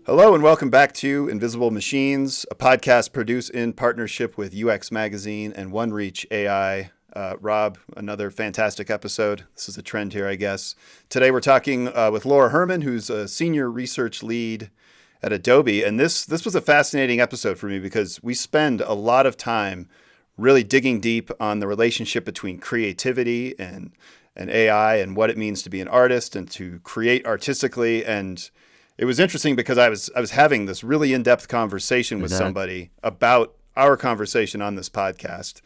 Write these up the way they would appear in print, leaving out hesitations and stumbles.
Hello and welcome back to Invisible Machines, a podcast produced in partnership with UX Magazine and OneReach AI. Rob, another fantastic episode. This is a trend here, I guess. Today we're talking with Laura Herman, who's a senior research lead at Adobe. And this was a fascinating episode for me because we spend a lot of time really digging deep on the relationship between creativity and AI and what it means to be an artist and to create artistically. And it was interesting because I was having this really in-depth conversation with somebody about our conversation on this podcast.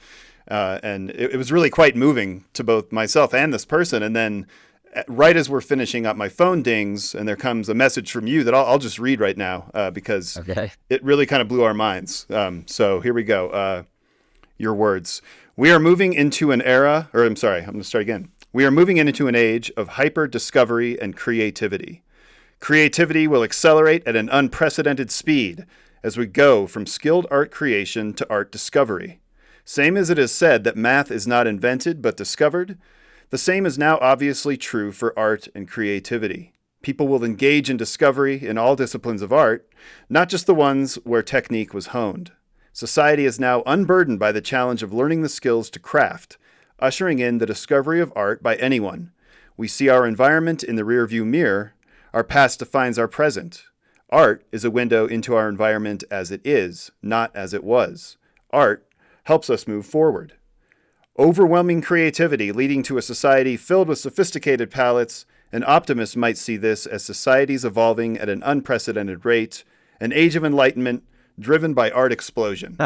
And it was really quite moving to both myself and this person. And then right as we're finishing up, my phone dings and there comes a message from you that I'll just read right now because it really kind of blew our minds. So here we go. Your words. We are moving into an era, or I'm sorry, I'm going to start again. We are moving into an age of hyper discovery and creativity. Creativity will accelerate at an unprecedented speed as we go from skilled art creation to art discovery. Same as it is said that math is not invented but discovered, the same is now obviously true for art and creativity. People will engage in discovery in all disciplines of art, not just the ones where technique was honed. Society is now unburdened by the challenge of learning the skills to craft, ushering in the discovery of art by anyone. We see our environment in the rearview mirror. Our past defines our present. Art is a window into our environment as it is, not as it was. Art helps us move forward. Overwhelming creativity leading to a society filled with sophisticated palettes, an optimist might see this as societies evolving at an unprecedented rate, an age of enlightenment driven by art explosion.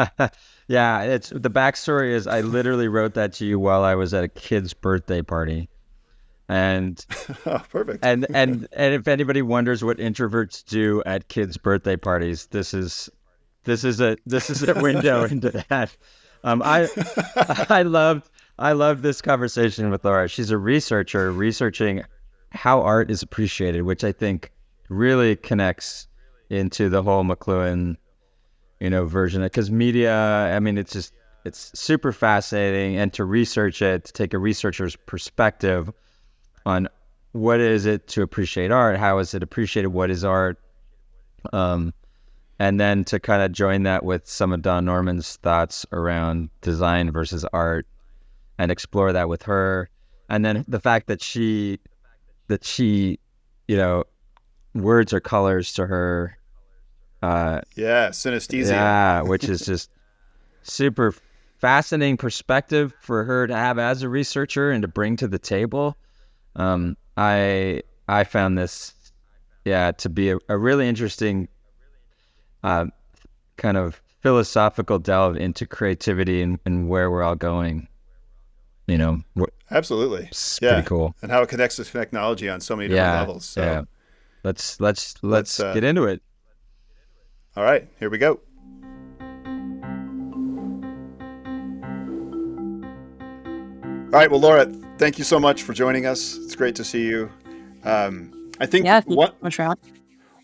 Yeah, it's the backstory is I literally wrote that to you while I was at a kid's birthday party. And perfect. And if anybody wonders what introverts do at kids' birthday parties, this is a window into that. I love this conversation with Laura. She's a researcher researching how art is appreciated, which I think really connects into the whole McLuhan, version. Because media, I mean, it's super fascinating, and to research it, to take a researcher's perspective on what is it to appreciate art, how is it appreciated, what is art, and then to kind of join that with some of Don Norman's thoughts around design versus art and explore that with her. And then the fact that she words are colors to her. Synesthesia. Yeah, which is just super fascinating perspective for her to have as a researcher and to bring to the table. I found this, to be a really interesting kind of philosophical delve into creativity and where we're all going. Absolutely, it's pretty cool, and how it connects to technology on so many different levels. So let's get into it. All right, here we go. All right, well, Laura, thank you so much for joining us. It's great to see you. I think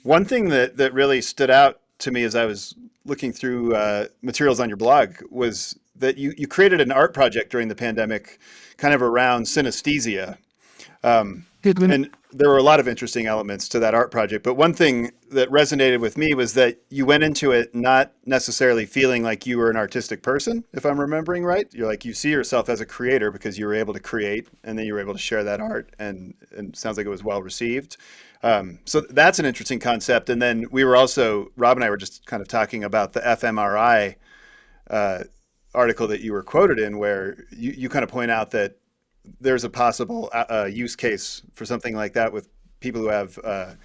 one thing that really stood out to me as I was looking through materials on your blog was that you created an art project during the pandemic kind of around synesthesia. And there were a lot of interesting elements to that art project. But one thing that resonated with me was that you went into it not necessarily feeling like you were an artistic person, if I'm remembering right. You're like, you see yourself as a creator because you were able to create and then you were able to share that art. And it sounds like it was well received. So that's an interesting concept. And then Rob and I were just kind of talking about the fMRI article that you were quoted in, where you kind of point out that there's a possible use case for something like that with people who have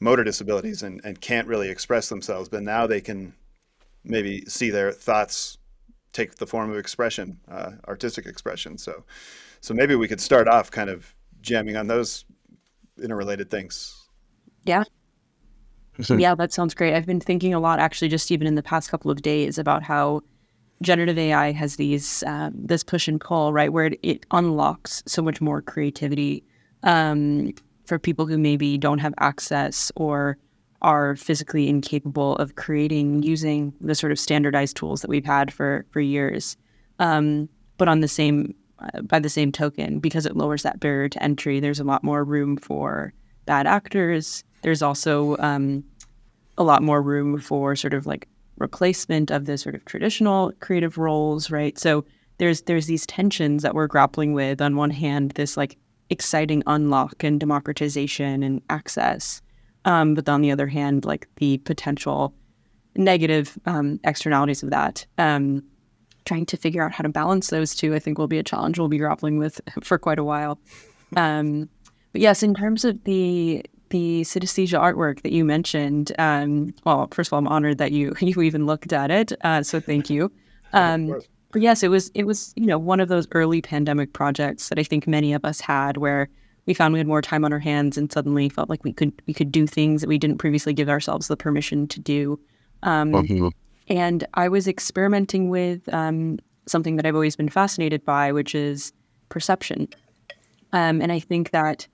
motor disabilities and can't really express themselves, but now they can maybe see their thoughts take the form of expression, artistic expression. So maybe we could start off kind of jamming on those interrelated things. Yeah. Yeah, that sounds great. I've been thinking a lot, actually, just even in the past couple of days, about how generative AI has this push and pull, right, where it unlocks so much more creativity for people who maybe don't have access or are physically incapable of creating using the sort of standardized tools that we've had for years. But on the same by the same token, because it lowers that barrier to entry, there's a lot more room for bad actors. There's also a lot more room for sort of like replacement of the sort of traditional creative roles, right? So there's these tensions that we're grappling with. On one hand, this like exciting unlock and democratization and access, but on the other hand, like the potential negative externalities of that. Trying to figure out how to balance those two, I think, will be a challenge we'll be grappling with for quite a while. But yes, in terms of the synesthesia artwork that you mentioned, well, first of all, I'm honored that you even looked at it, so thank you. But yes, it was one of those early pandemic projects that I think many of us had, where we found we had more time on our hands and suddenly felt like we could do things that we didn't previously give ourselves the permission to do. And I was experimenting with something that I've always been fascinated by, which is perception. And I think that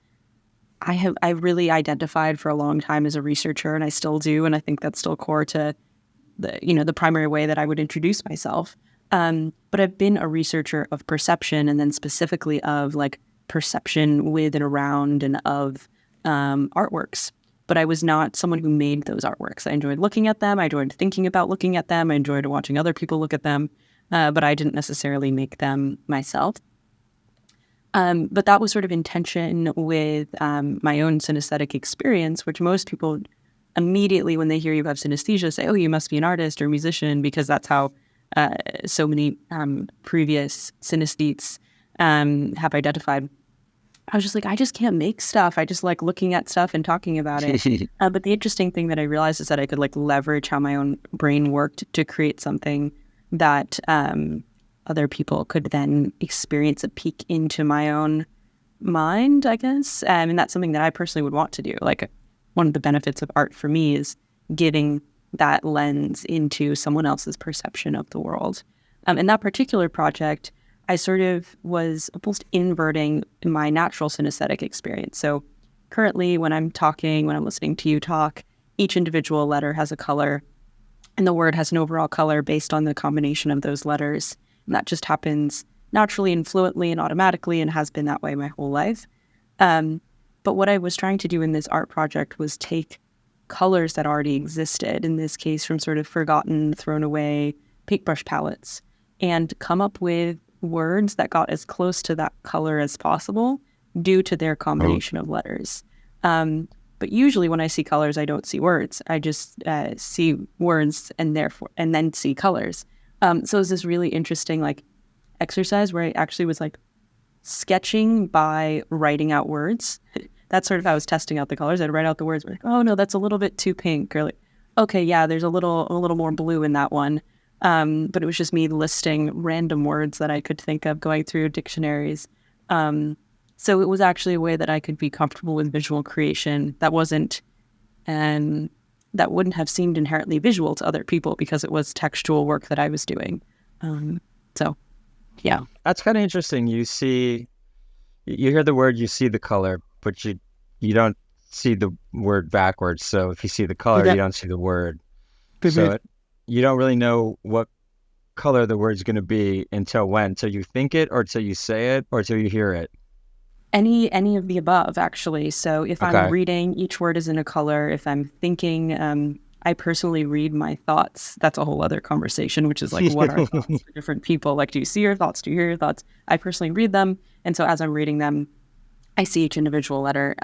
I really identified for a long time as a researcher, and I still do, and I think that's still core to the primary way that I would introduce myself. But I've been a researcher of perception, and then specifically of like perception with and around and of artworks. But I was not someone who made those artworks. I enjoyed looking at them. I enjoyed thinking about looking at them. I enjoyed watching other people look at them, but I didn't necessarily make them myself. But that was sort of in tension with my own synesthetic experience, which most people immediately, when they hear you have synesthesia, say, oh, you must be an artist or a musician, because that's how so many previous synesthetes have identified. I was just like, I just can't make stuff. I just like looking at stuff and talking about it. But the interesting thing that I realized is that I could like leverage how my own brain worked to create something that other people could then experience a peek into my own mind, I guess. And that's something that I personally would want to do. Like one of the benefits of art for me is getting that lens into someone else's perception of the world. In that particular project, I sort of was almost inverting my natural synesthetic experience. So currently when I'm listening to you talk, each individual letter has a color, and the word has an overall color based on the combination of those letters. And that just happens naturally and fluently and automatically, and has been that way my whole life. But what I was trying to do in this art project was take colors that already existed, in this case from sort of forgotten, thrown away paintbrush palettes, and come up with words that got as close to that color as possible due to their combination of letters. But usually when I see colors, I don't see words. I just see words and then see colors. So it was this really interesting like exercise where I actually was like sketching by writing out words. That's sort of how I was testing out the colors. I'd write out the words, like, oh no, that's a little bit too pink, or like, okay, yeah, there's a little more blue in that one. But it was just me listing random words that I could think of, going through dictionaries. So it was actually a way that I could be comfortable with visual creation that wasn't, and that wouldn't have seemed inherently visual to other people because it was textual work that I was doing. So, yeah. That's kind of interesting. You hear the word, you see the color, but you don't see the word backwards. So if you see the color, you don't see the word. So you don't really know what color the word's going to be until when? Till you think it, or till you say it, or till you hear it? Any of the above, actually. So if I'm reading, each word is in a color. If I'm thinking, I personally read my thoughts. That's a whole other conversation, which is like, what are thoughts for different people? Like, do you see your thoughts? Do you hear your thoughts? I personally read them. And so as I'm reading them, I see each individual letter.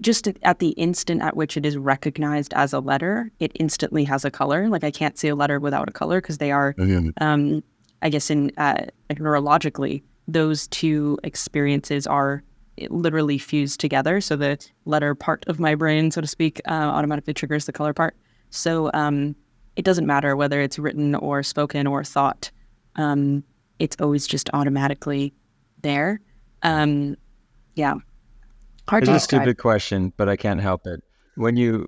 Just at the instant at which it is recognized as a letter, it instantly has a color. Like I can't see a letter without a color because they are, I guess, neurologically, those two experiences are literally fused together. So the letter part of my brain, so to speak, automatically triggers the color part. So it doesn't matter whether it's written or spoken or thought. It's always just automatically there. Yeah. Hard to describe. It's a stupid question, but I can't help it. When you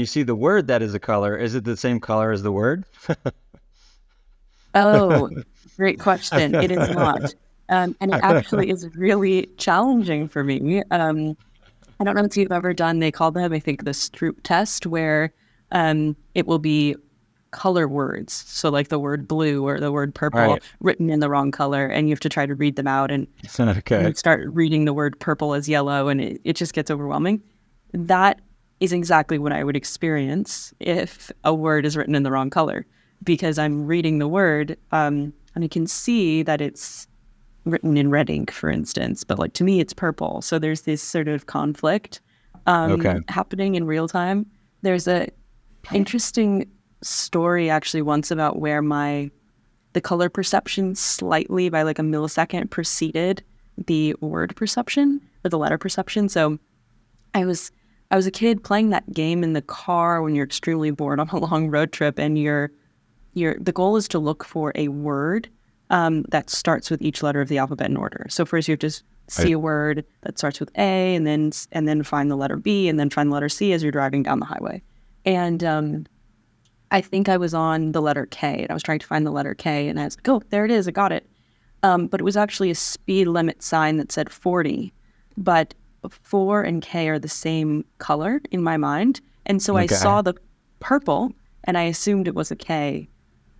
see the word that is a color, is it the same color as the word? Oh, great question. It is not. And it actually is really challenging for me. I don't know if you've ever done, they call them, I think, the Stroop test, where it will be color words. So like the word blue or the word purple written in the wrong color, and you have to try to read them out, and you start reading the word purple as yellow, and it just gets overwhelming. That is exactly what I would experience if a word is written in the wrong color, because I'm reading the word and I can see that it's written in red ink, for instance, but like to me it's purple. So there's this sort of conflict happening in real time. There's a interesting story actually once about where the color perception slightly by like a millisecond preceded the word perception or the letter perception. So I was a kid playing that game in the car when you're extremely bored on a long road trip, and the goal is to look for a word that starts with each letter of the alphabet in order. So first you have to see a word that starts with A, and then find the letter B, and then find the letter C as you're driving down the highway. And I think I was on the letter K, and I was trying to find the letter K, and I was like, oh, there it is, I got it. But it was actually a speed limit sign that said 40, but 4 and K are the same color in my mind. And so I saw the purple, and I assumed it was a K,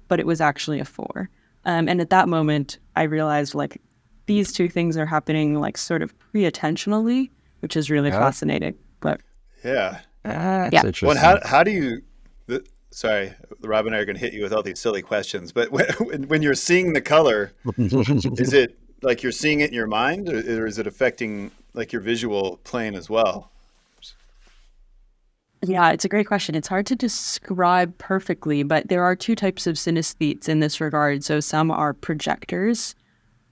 but it was actually a 4. And at that moment, I realized like these two things are happening like sort of pre-attentionally, which is really fascinating. But yeah, that's interesting. Well, how do you? Sorry, Rob and I are going to hit you with all these silly questions. But when you're seeing the color, is it like you're seeing it in your mind, or is it affecting like your visual plane as well? Yeah, it's a great question. It's hard to describe perfectly, but there are two types of synesthetes in this regard. So some are projectors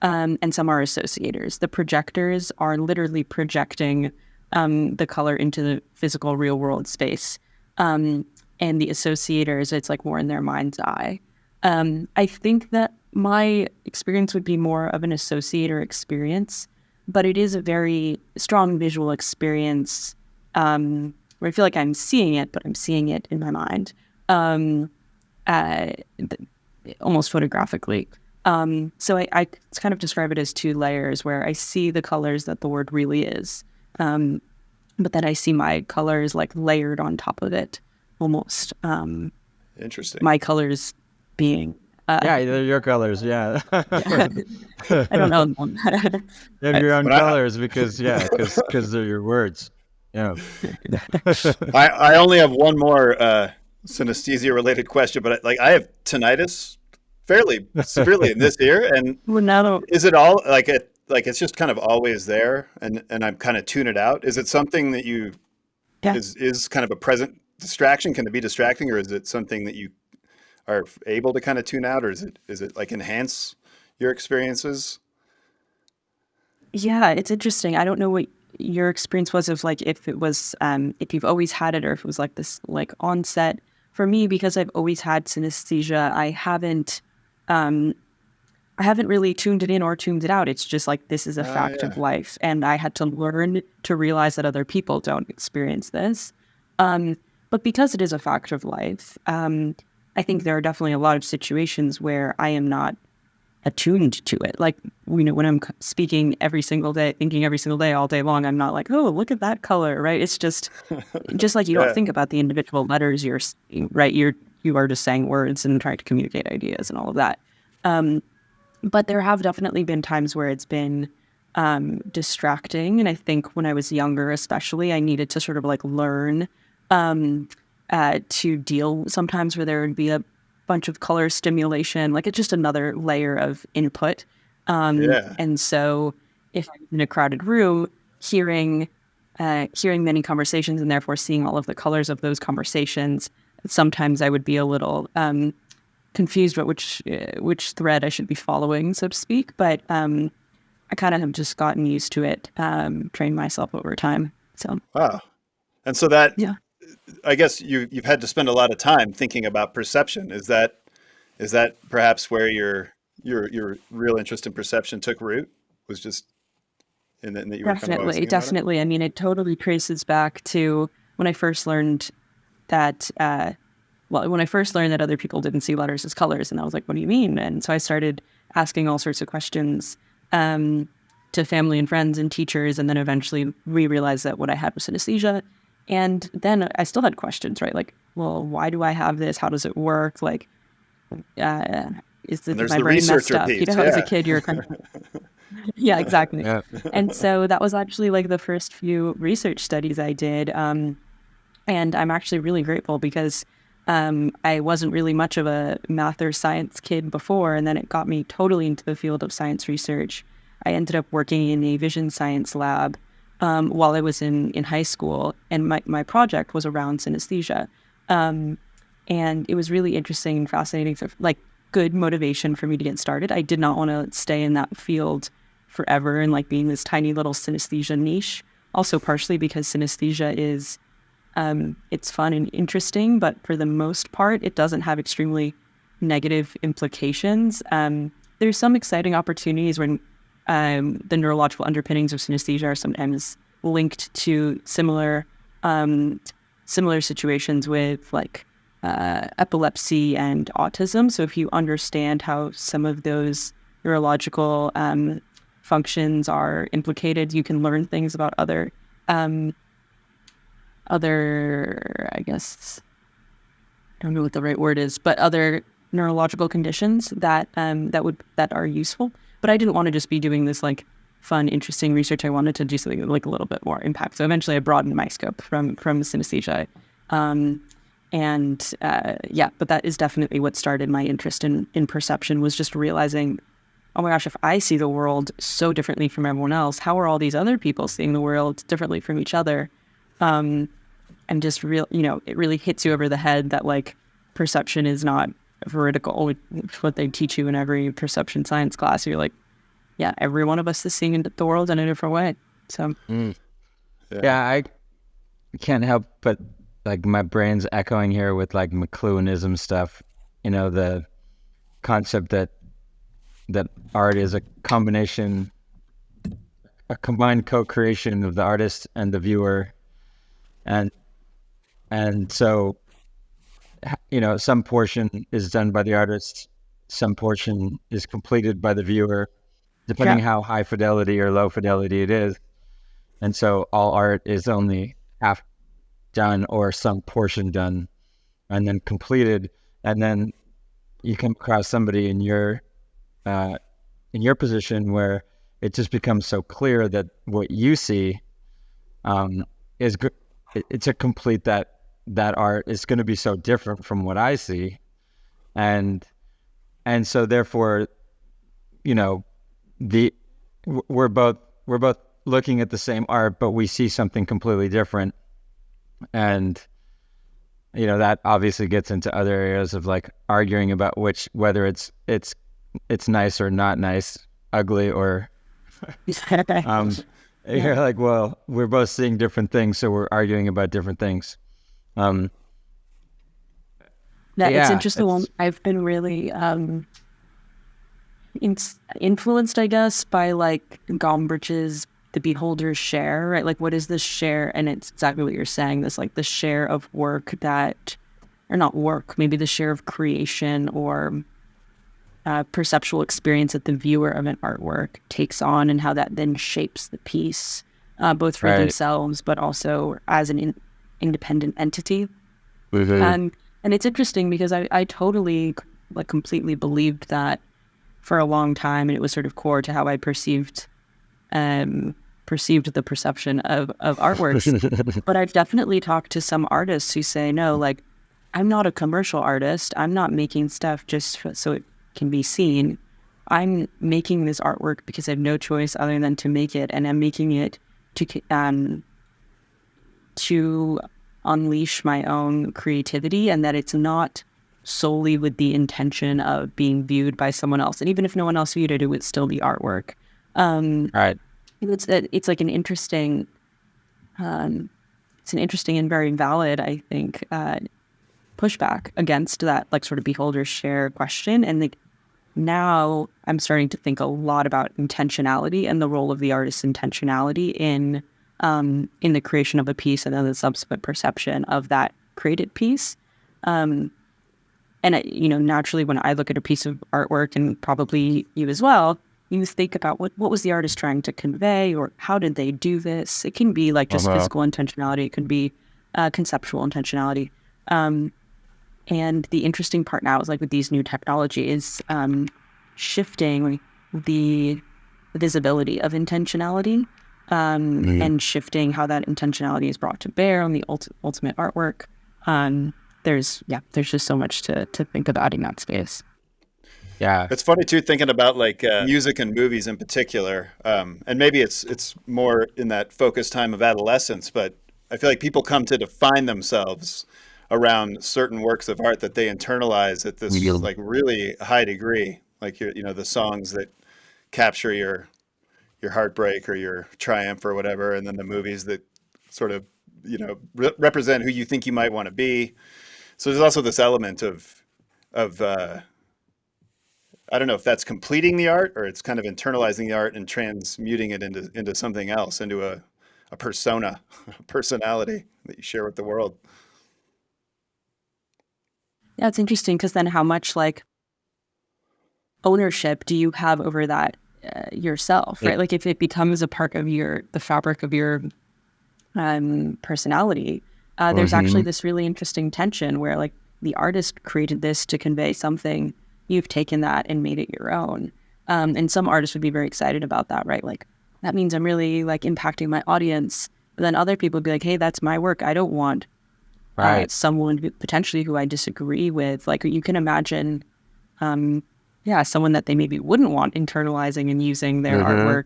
and some are associators. The projectors are literally projecting the color into the physical real world space. And the associators, it's like more in their mind's eye. I think that my experience would be more of an associator experience, but it is a very strong visual experience where I feel like I'm seeing it, but I'm seeing it in my mind, almost photographically. So I kind of describe it as two layers where I see the colors that the word really is, but then I see my colors like layered on top of it, almost. Interesting. My colors being... they're your colors, yeah. I don't know. You have your own colors because they're your words. Yeah. I only have one more synesthesia related question, but I have tinnitus fairly severely in this ear, and is it all like it's just kind of always there, and I'm kind of tune it out? Is it something that you is kind of a present distraction? Can it be distracting, or is it something that you are able to kind of tune out, or is it like enhance your experiences? Yeah, it's interesting. I don't know what your experience was of like if it was if you've always had it or if it was like this like onset. For me, because I've always had synesthesia, I haven't really tuned it in or tuned it out. It's just like this is a fact of life, and I had to learn to realize that other people don't experience this. But because it is a fact of life, I think there are definitely a lot of situations where I am not attuned to it. Like, you know, when I'm speaking every single day, thinking every single day, all day long, I'm not like, oh, look at that color, right? It's just like you don't think about the individual letters you're saying, right? You are just saying words and trying to communicate ideas and all of that. But there have definitely been times where it's been distracting. And I think when I was younger, especially, I needed to sort of like learn to deal sometimes where there would be a bunch of color stimulation, like it's just another layer of input. And so if I'm in a crowded room, hearing many conversations and therefore seeing all of the colors of those conversations, sometimes I would be a little confused about which thread I should be following, so to speak. But I kind of have just gotten used to it, trained myself over time. So wow. And so that, I guess you've had to spend a lot of time thinking about perception. Is that perhaps where your real interest in perception took root? Was just in that you were definitely. I mean, it totally traces back to when I first learned that. When I first learned that other people didn't see letters as colors, and I was like, "What do you mean?" And so I started asking all sorts of questions to family and friends and teachers, and then eventually we realized that what I had was synesthesia. And then I still had questions, right? Like, well, why do I have this? How does it work? Like, is my brain messed up? Piece, you know, as a kid, you're kind of... Yeah, exactly. Yeah. And so that was actually like the first few research studies I did And I'm actually really grateful because I wasn't really much of a math or science kid before, and then it got me totally into the field of science research. I ended up working in a vision science lab while I was in high school, and my project was around synesthesia. And it was really interesting and fascinating, like good motivation for me to get started. I did not want to stay in that field forever and like being this tiny little synesthesia niche. Also partially because synesthesia is, it's fun and interesting, but for the most part, it doesn't have extremely negative implications. There's some exciting opportunities when the neurological underpinnings of synesthesia are sometimes linked to similar situations with like epilepsy and autism. So if you understand how some of those neurological functions are implicated, you can learn things about other, I guess, I don't know what the right word is, but other neurological conditions that are useful. But I didn't want to just be doing this like fun, interesting research. I wanted to do something like a little bit more impact. So eventually I broadened my scope from synesthesia. But that is definitely what started my interest in perception, was just realizing, oh my gosh, if I see the world so differently from everyone else, how are all these other people seeing the world differently from each other? And just it really hits you over the head that like perception is not veridical. It's what they teach you in every perception science class. You're like, yeah, every one of us is seeing the world in a different way. So, I can't help but like my brain's echoing here with like McLuhanism stuff. The concept that art is a combination, a combined co-creation of the artist and the viewer, and so some portion is done by the artist, some portion is completed by the viewer, depending how high fidelity or low fidelity it is. And so all art is only half done or some portion done and then completed. And then you come across somebody in your position where it just becomes so clear that what you see is to complete that art is going to be so different from what I see. And so therefore, we're both looking at the same art, but we see something completely different. And that obviously gets into other areas of like arguing about whether it's nice or not nice, ugly or you're like, well, we're both seeing different things, so we're arguing about different things. It's interesting. I've been really influenced, I guess, by like Gombrich's The Beholder's Share, right? Like, what is this share? And it's exactly what you're saying, this like the share of work or not work, maybe the share of creation or perceptual experience that the viewer of an artwork takes on, and how that then shapes the piece, both for themselves, but also as an independent entity. And it's interesting because I totally like completely believed that for a long time, and it was sort of core to how I perceived the perception of artworks. But I've definitely talked to some artists who say, no, like, I'm not a commercial artist. I'm not making stuff just so it can be seen. I'm making this artwork because I have no choice other than to make it, and I'm making it to unleash my own creativity, and that it's not solely with the intention of being viewed by someone else. And even if no one else viewed it, it would still be artwork. Right. It's like an interesting, it's an interesting and very valid, I think, pushback against that, like sort of beholder's share question. And like now I'm starting to think a lot about intentionality and the role of the artist's intentionality in the creation of a piece and then the subsequent perception of that created piece. And naturally, when I look at a piece of artwork, and probably you as well, you think about what was the artist trying to convey, or how did they do this? It can be like just physical intentionality. It could be conceptual intentionality. And the interesting part now is like with these new technologies, shifting the visibility of intentionality. and shifting how that intentionality is brought to bear on the ultimate artwork. There's just so much to think about in that space. Yeah. It's funny too, thinking about like music and movies in particular, and maybe it's more in that focused time of adolescence. But I feel like people come to define themselves around certain works of art that they internalize at this like really high degree, like the songs that capture your heartbreak or your triumph or whatever, and then the movies that sort of represent who you think you might want to be. So there's also this element of I don't know if that's completing the art or it's kind of internalizing the art and transmuting it into something else, into a persona, a personality that you share with the world. Yeah, it's interesting because then how much like ownership do you have over that yourself, right? Like if it becomes a part of the fabric of your personality, there's actually this really interesting tension where like the artist created this to convey something, you've taken that and made it your own. And some artists would be very excited about that, right? Like that means I'm really like impacting my audience. But then other people would be like, hey, that's my work. I don't want someone potentially who I disagree with. Like you can imagine, someone that they maybe wouldn't want internalizing and using their artwork,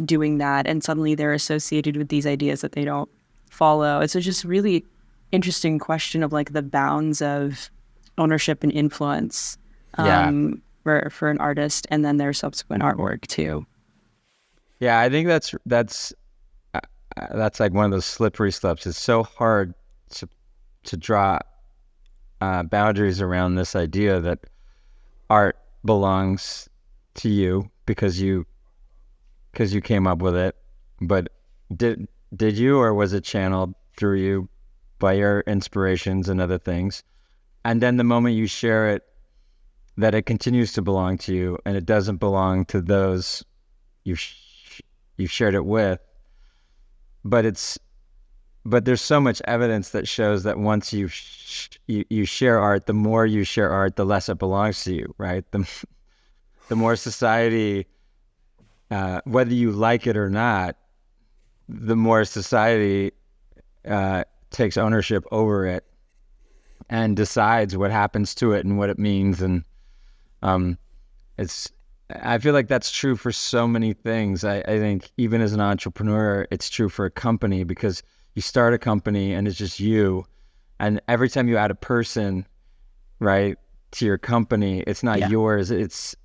doing that. And suddenly they're associated with these ideas that they don't follow. It's just really interesting question of like the bounds of ownership and influence for an artist and then their subsequent artwork too. Yeah, I think that's like one of those slippery slopes. It's so hard to draw boundaries around this idea that art belongs to you because you came up with it. But did you, or was it channeled through you by your inspirations and other things? And then the moment you share it, that it continues to belong to you and it doesn't belong to those you shared it with. But there's so much evidence that shows that once you share art, the more you share art, the less it belongs to you, right? The more society, whether you like it or not, the more society takes ownership over it and decides what happens to it and what it means. And I feel like that's true for so many things. I think even as an entrepreneur, it's true for a company because you start a company and it's just you. And every time you add a person, right, to your company, it's not yours. It's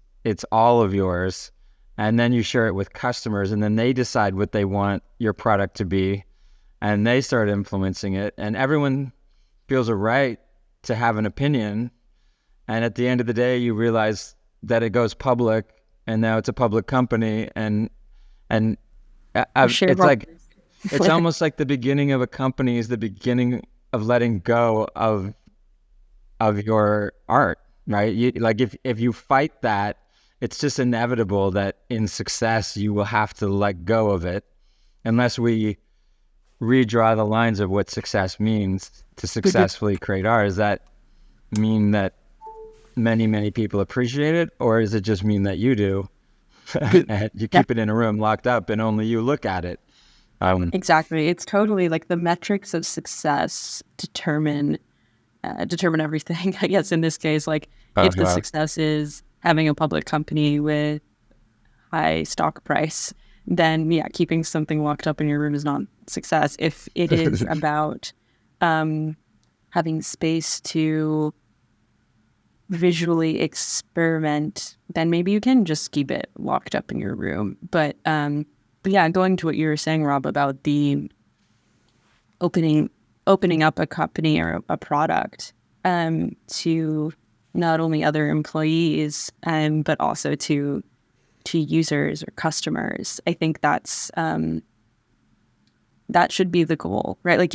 all of yours. And then you share it with customers and then they decide what they want your product to be. And they start influencing it. And everyone feels a right to have an opinion. And at the end of the day, you realize that it goes public and now it's a public company. And it's like, it's almost like the beginning of a company is the beginning of letting go of your art, right? Like if you fight that, it's just inevitable that in success, you will have to let go of it unless we redraw the lines of what success means to successfully create art. Does that mean that many, many people appreciate it? Or does it just mean that you do? And you keep it in a room locked up and only you look at it? Exactly. It's totally like the metrics of success determine everything. I guess in this case, like if the success is having a public company with high stock price, then keeping something locked up in your room is not success. If it is about having space to visually experiment, then maybe you can just keep it locked up in your room. But going to what you were saying, Rob, about the opening up a company or a product to not only other employees but also to users or customers. I think that's that should be the goal, right? Like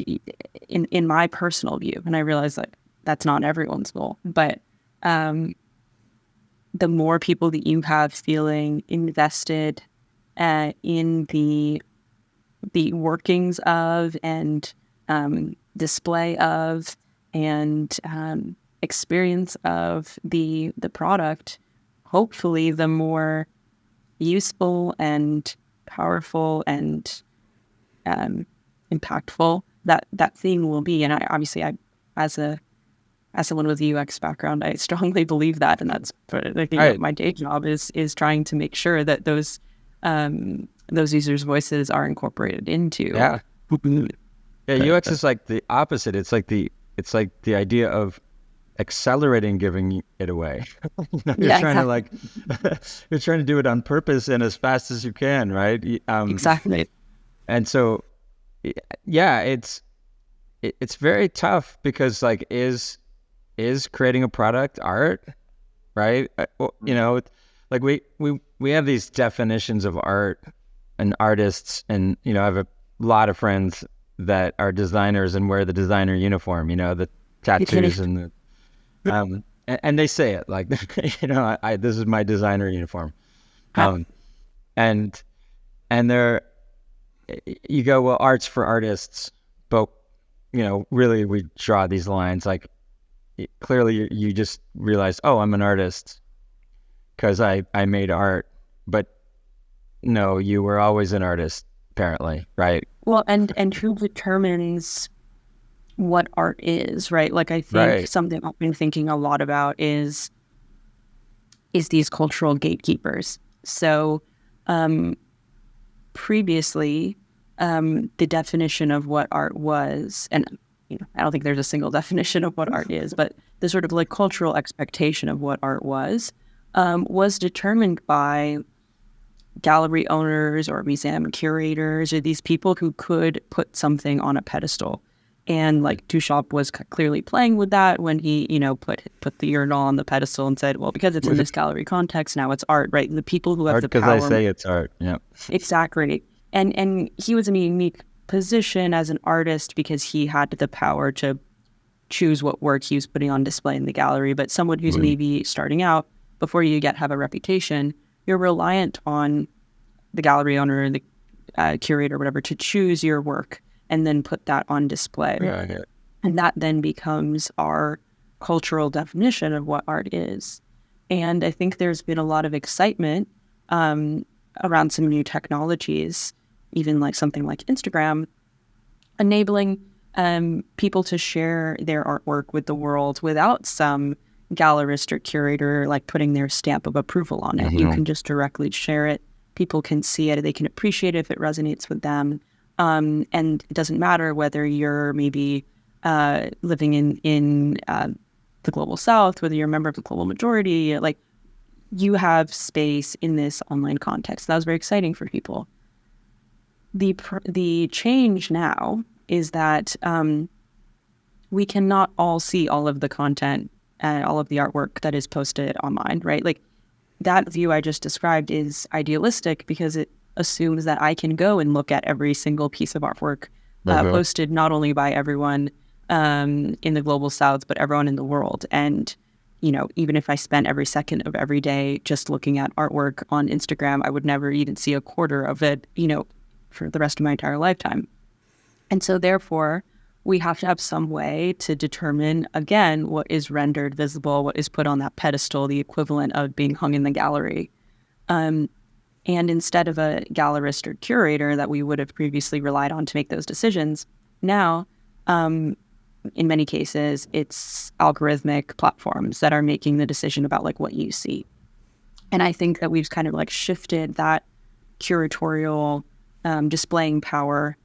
in my personal view, and I realize that that's not everyone's goal, but the more people that you have feeling invested in the workings of and display of and experience of the product, hopefully the more useful and powerful and impactful that thing will be. And I as someone with a UX background, I strongly believe that, and that's my day job is trying to make sure that those users' voices are incorporated into. Yeah, UX is like the opposite. It's like the idea of accelerating giving it away. You're trying to you're trying to do it on purpose and as fast as you can, right? Exactly. And so, yeah, it's very tough because is creating a product art, right? We have these definitions of art and artists, and I have a lot of friends that are designers and wear the designer uniform, the tattoos and the and they say it like, this is my designer uniform, and they're, you go, well, art's for artists, but really we draw these lines like, clearly you just realize, oh, I'm an artist because I made art, but no, you were always an artist, apparently, right? Well, and who determines what art is, right? Like, I think something I've been thinking a lot about is these cultural gatekeepers. So previously, the definition of what art was, and I don't think there's a single definition of what art is, but the sort of like cultural expectation of what art was determined by gallery owners or museum curators or these people who could put something on a pedestal. And like Duchamp was clearly playing with that when he, put the urinal on the pedestal and said, well, because it's in this gallery context, now it's art, right? The people who have the power. Because I say it's art, yeah. Exactly. And he was in a unique position as an artist because he had the power to choose what work he was putting on display in the gallery. But someone who's maybe starting out, before you have a reputation, you're reliant on the gallery owner, the curator, whatever, to choose your work and then put that on display. Yeah. And that then becomes our cultural definition of what art is. And I think there's been a lot of excitement around some new technologies, even like something like Instagram, enabling people to share their artwork with the world without some gallerist or curator like putting their stamp of approval on it. You can just directly share it. People can see it. They can appreciate it if it resonates with them. And it doesn't matter whether you're maybe living in the global south, whether you're a member of the global majority, like you have space in this online context. That was very exciting for people. The change now is that we cannot all see all of the content and all of the artwork that is posted online, right? Like that view I just described is idealistic because it assumes that I can go and look at every single piece of artwork posted not only by everyone in the global south, but everyone in the world. And, even if I spent every second of every day just looking at artwork on Instagram, I would never even see a quarter of it, for the rest of my entire lifetime. And so therefore, we have to have some way to determine, again, what is rendered visible, what is put on that pedestal, the equivalent of being hung in the gallery. And instead of a gallerist or curator that we would have previously relied on to make those decisions, now, in many cases, it's algorithmic platforms that are making the decision about like what you see. And I think that we've kind of like shifted that curatorial displaying power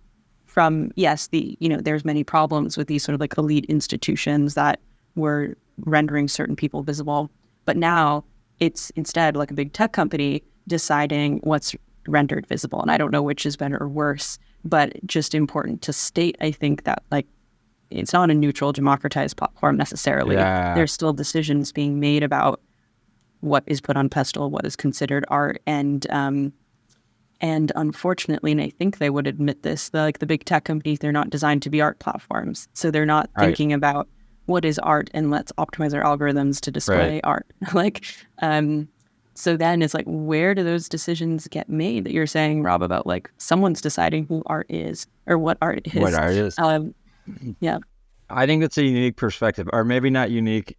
from, yes, there's many problems with these sort of like elite institutions that were rendering certain people visible. But now it's instead like a big tech company deciding what's rendered visible. And I don't know which is better or worse, but just important to state, I think, that like it's not a neutral, democratized platform necessarily. Yeah. There's still decisions being made about what is put on pedestal, what is considered art, and unfortunately, and I think they would admit this, the big tech companies, they're not designed to be art platforms. So they're not thinking about what is art and let's optimize our algorithms to display art. So then it's like, where do those decisions get made that you're saying, Rob, about like someone's deciding who art is or what art is? What art is. Yeah. I think that's a unique perspective, or maybe not unique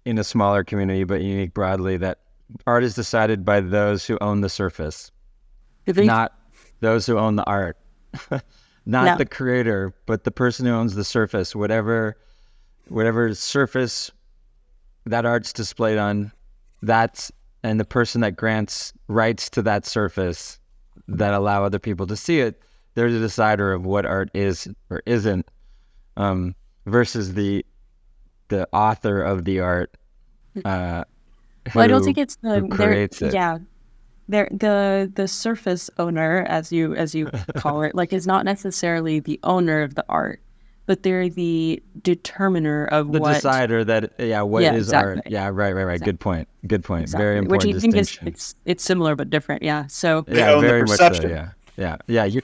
in a smaller community, but unique broadly, that art is decided by those who own the surface. not those who own the art, not No. the creator, but the person who owns the surface, whatever surface that art's displayed on, and the person that grants rights to that surface that allow other people to see it, they're the decider of what art is or isn't, versus the author of the art. Well, I don't think it's who creates it. Yeah, the surface owner, as you call it, like, is not necessarily the owner of the art, but they're the determiner of The what decider that what Yeah, is exactly. art. Yeah, right. Exactly. Good point. Exactly. Very Which important I think distinction. it's similar but different. Yeah. So They own the very much so. perception. Yeah. Yes.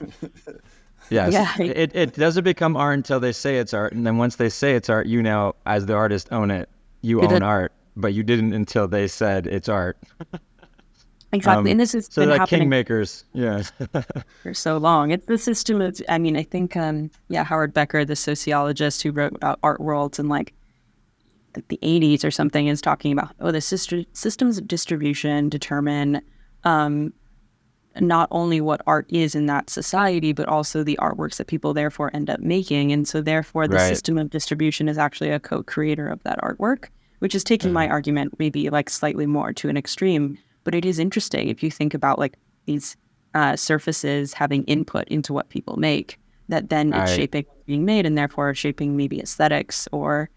Yeah. It doesn't become art until they say it's art, and then once they say it's art, you now, as the artist, own it. You own art, but you didn't until they said it's art. Exactly. And this has So been like happening kingmakers. Yeah. for so long. It's the system of, I mean, I think, Howard Becker, the sociologist who wrote about art worlds in like the 80s or something, is talking about, the systems of distribution determine not only what art is in that society, but also the artworks that people therefore end up making. And so therefore the Right. system of distribution is actually a co-creator of that artwork, which is taking my argument maybe like slightly more to an extreme. But it is interesting if you think about like these surfaces having input into what people make, that then it's shaping what's being made, and therefore shaping maybe aesthetics or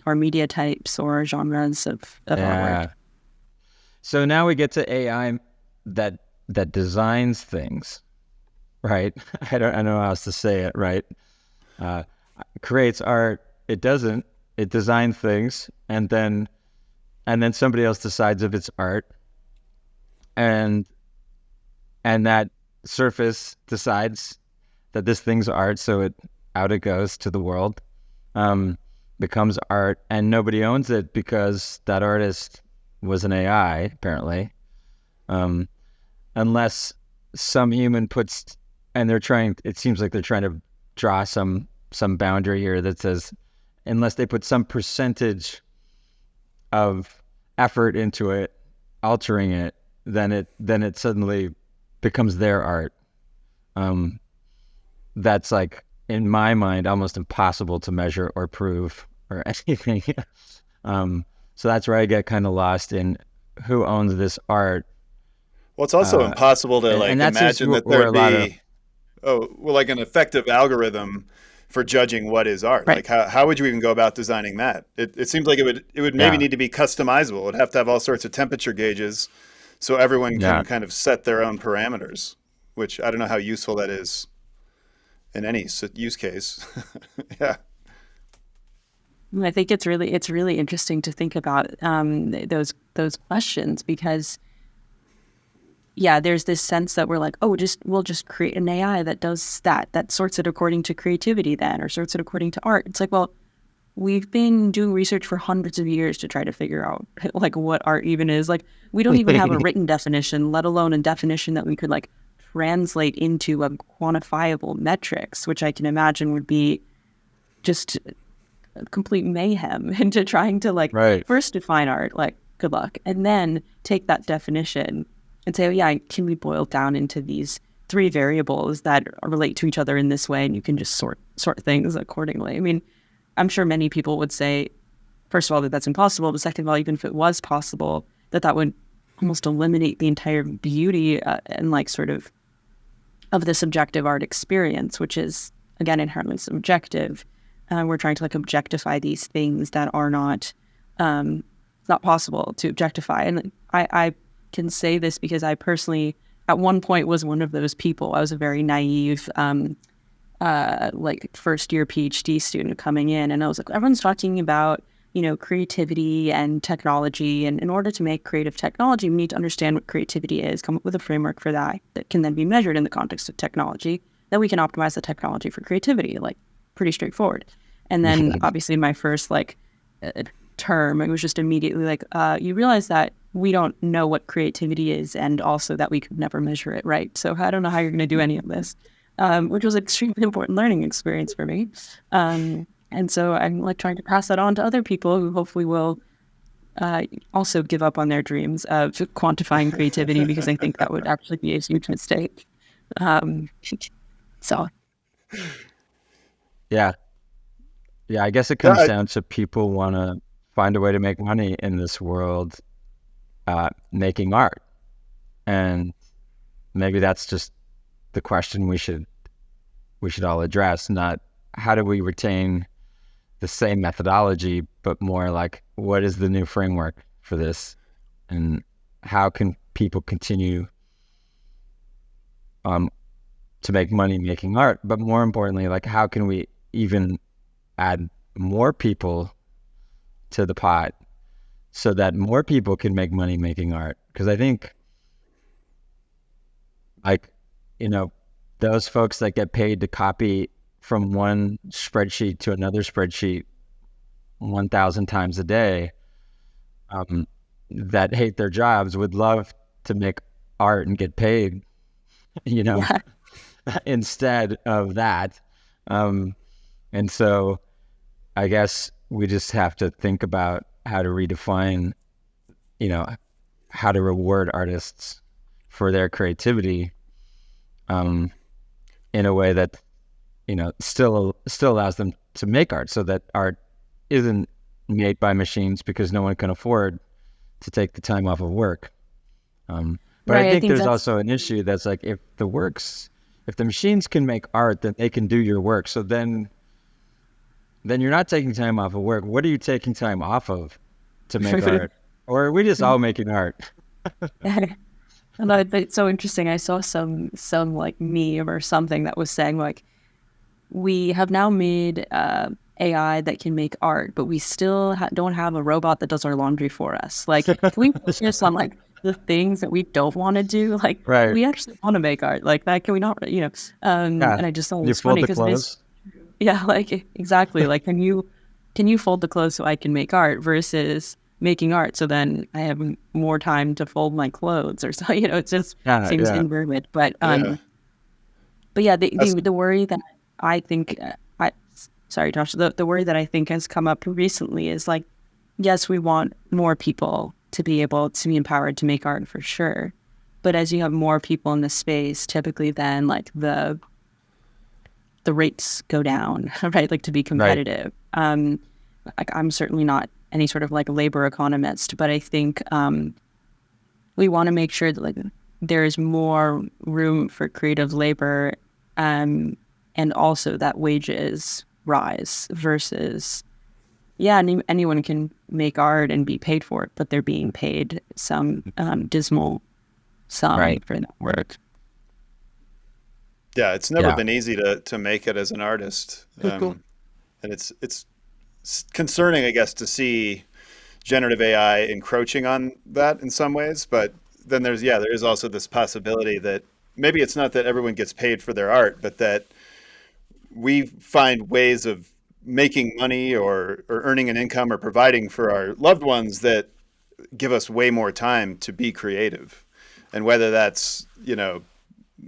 media types or genres of artwork. So now we get to AI that designs things, right? I don't know how else to say it, right? Creates art. It doesn't. It designs things, and then somebody else decides if it's art, and that surface decides that this thing's art, so out it goes to the world, becomes art, and nobody owns it because that artist was an AI, apparently. Unless some human puts, and it seems like they're trying to draw some boundary here that says, unless they put some percentage of effort into it, altering it, then it suddenly becomes their art. That's like, in my mind, almost impossible to measure or prove or anything. So that's where I get kind of lost in who owns this art. Well, it's also impossible to like imagine that there'd be like an effective algorithm for judging what is art. Right. Like how would you even go about designing that? It seems like it would maybe need to be customizable. It'd have to have all sorts of temperature gauges so everyone can kind of set their own parameters, which I don't know how useful that is in any use case. Yeah. I think it's really interesting to think about those questions, because there's this sense that we're like, we'll just create an AI that does that sorts it according to creativity then, or sorts it according to art. It's like, well, we've been doing research for hundreds of years to try to figure out like what art even is. Like, we don't even have a written definition, let alone a definition that we could like translate into a quantifiable metrics, which I can imagine would be just complete mayhem into trying to like first define art, like, good luck, and then take that definition and say, can we boil down into these 3 variables that relate to each other in this way, and you can just sort things accordingly. I mean, I'm sure many people would say, first of all, that that's impossible, but second of all, even if it was possible, that would almost eliminate the entire beauty and like sort of the subjective art experience, which is again inherently subjective. We're trying to like objectify these things that are not, it's not possible to objectify. And I can say this because I personally, at one point, was one of those people. I was a very naive, like first year PhD student coming in, and I was like, everyone's talking about, creativity and technology. And in order to make creative technology, we need to understand what creativity is, come up with a framework for that can then be measured in the context of technology. Then we can optimize the technology for creativity, like pretty straightforward. And then obviously my first term, it was just immediately like, you realize that we don't know what creativity is, and also that we could never measure it, right? So I don't know how you're going to do any of this, which was an extremely important learning experience for me. And so I'm like trying to pass that on to other people who hopefully will also give up on their dreams of quantifying creativity, because I think that would actually be a huge mistake. So Yeah. Yeah, I guess it Yeah, comes down to people want to find a way to make money in this world, making art. And maybe that's just the question we should all address, not how do we retain the same methodology, but more like, what is the new framework for this? And how can people continue to make money making art? But more importantly, like, how can we even add more people to the pot so that more people can make money making art? Because I think, like, those folks that get paid to copy from one spreadsheet to another spreadsheet 1,000 times a day, that hate their jobs would love to make art and get paid, yeah. instead of that. And so I guess we just have to think about how to redefine, how to reward artists for their creativity, in a way that, still allows them to make art, so that art isn't made by machines because no one can afford to take the time off of work. But Right, I I think think there's that's also an issue that's like, if the machines can make art, then they can do your work. So then you're not taking time off of work. What are you taking time off of to make art? Or are we just all making art? And it's so interesting. I saw some like meme or something that was saying like, we have now made AI that can make art, but we still don't have a robot that does our laundry for us. Like, can we focus on like the things that we don't want to do? Like, Right. we actually want to make art. Like that, can we not? Yeah. And I just thought it You was fold funny the because clothes. yeah, like exactly. Like, can you fold the clothes so I can make art versus making art? So then I have more time to fold my clothes, or so. It just seems Yeah. inverted. But yeah. yeah, That's, the worry that I think, sorry, Josh, the worry that I think has come up recently is like, yes, we want more people to be able to be empowered to make art for sure. But as you have more people in the space, typically then like the rates go down, right? Like to be competitive. Like I'm certainly not any sort of like labor economist, but I think we want to make sure that like there is more room for creative labor, and also that wages rise versus, anyone can make art and be paid for it, but they're being paid some dismal sum Right. for that work. yeah, it's never Yeah. been easy to make it as an artist. Cool. And it's concerning, I guess, to see generative AI encroaching on that in some ways. But then there is also this possibility that maybe it's not that everyone gets paid for their art, but that we find ways of making money or earning an income or providing for our loved ones that give us way more time to be creative. And whether that's,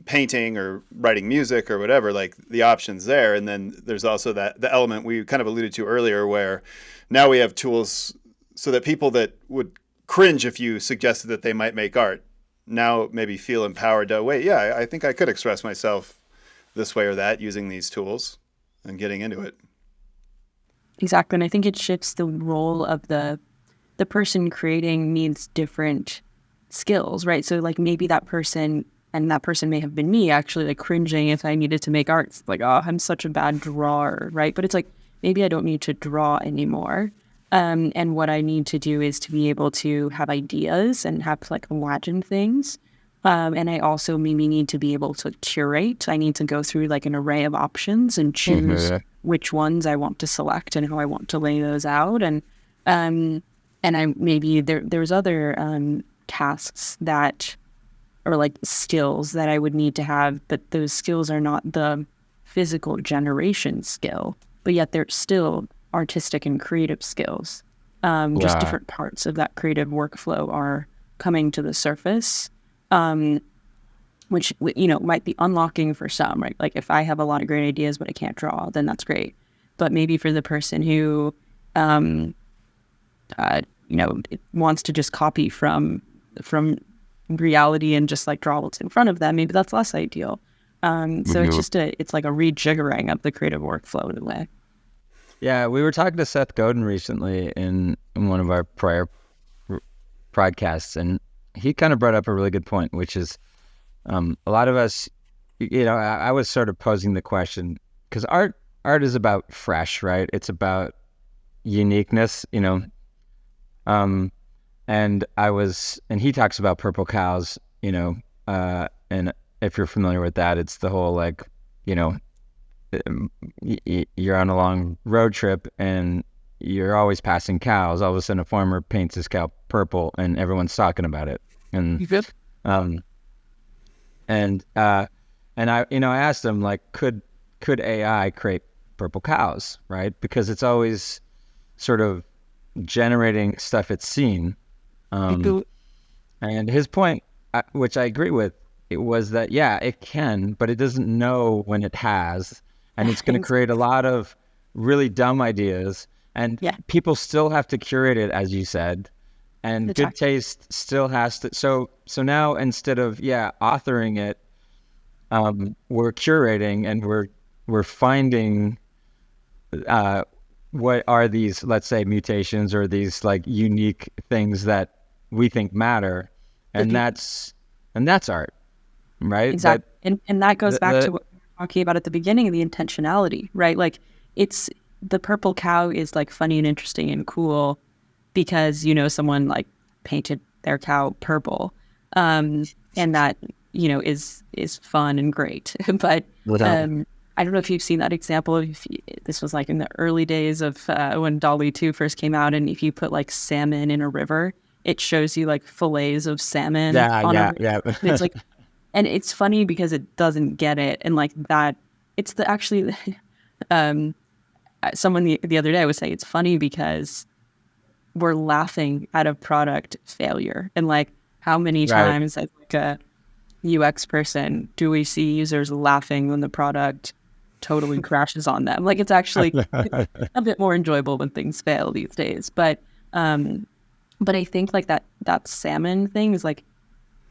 painting or writing music or whatever, like the options there. And then there's also the element we kind of alluded to earlier, where now we have tools so that people that would cringe if you suggested that they might make art now maybe feel empowered to, wait, yeah, I think I could express myself this way or that using these tools and getting into it. Exactly. And I think it shifts the role of the person creating needs different skills, right? So like maybe that person may have been me actually, like cringing if I needed to make art. It's like, oh, I'm such a bad drawer, right? But it's like, maybe I don't need to draw anymore. And what I need to do is to be able to have ideas and have like imagine things. And I also maybe need to be able to curate. I need to go through like an array of options and choose which ones I want to select and how I want to lay those out. And I maybe there's other tasks that or like skills that I would need to have, but those skills are not the physical generation skill, but yet they're still artistic and creative skills. Just different parts of that creative workflow are coming to the surface, which, might be unlocking for some, right? Like if I have a lot of great ideas, but I can't draw, then that's great. But maybe for the person who, it wants to just copy from reality and just like draw what's in front of them. Maybe that's less ideal. So it's like a rejiggering of the creative workflow in a way. Yeah, we were talking to Seth Godin recently in one of our prior podcasts, and he kind of brought up a really good point, which is a lot of us, I was sort of posing the question, because art is about fresh, right? It's about uniqueness, and he talks about purple cows, and if you're familiar with that, it's the whole like, you're on a long road trip and you're always passing cows. All of a sudden a farmer paints his cow purple and everyone's talking about it. And I asked him, like, could AI create purple cows, right? Because it's always sort of generating stuff it's seen. And his point, which I agree with, it was that, yeah, it can, but it doesn't know when it has. And it's going to create a lot of really dumb ideas. And people still have to curate it, as you said. And good taste still has to. So now, instead of, authoring it, we're curating and we're finding what are these, let's say, mutations or these like unique things that we think matter. And that's art, right? Exactly. And that goes back to what we were talking about at the beginning of the intentionality, right? Like the purple cow is like funny and interesting and cool because, someone like painted their cow purple. And that, is fun and great. But I don't know if you've seen that example. This was like in the early days of when DALL-E 2 first came out. And if you put like salmon in a river, it shows you like fillets of salmon. It's like, and it's funny because it doesn't get it. And like that, it's someone the other day was saying it's funny because we're laughing at a product failure. And like how many times as like a UX person do we see users laughing when the product totally crashes on them? Like it's actually a bit more enjoyable when things fail these days. But I think like that salmon thing is like,